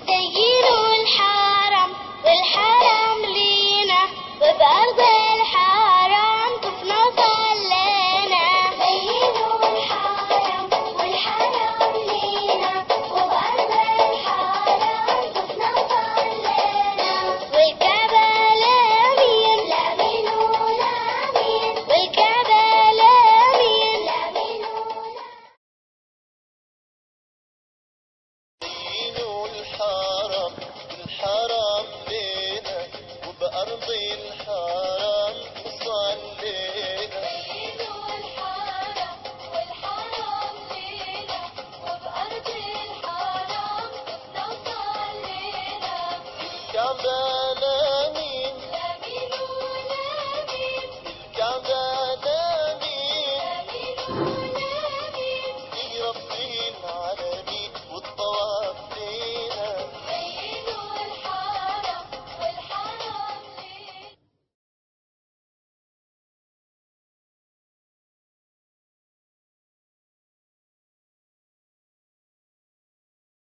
زينوا الحرم والحرم لينا وبأرض الحرم طفنا صلينا. زينوا الحرم والحرم لينا وبأرض الحرم طفنا صلينا. والكعبة لامين لامينوا لامين والكعبة لامين لامينوا الحرم لينا وبأرض الحرم صلينا. زينوا الحرم والحرم لينا وبأرض الحرم طفنا صلينا. الكعبة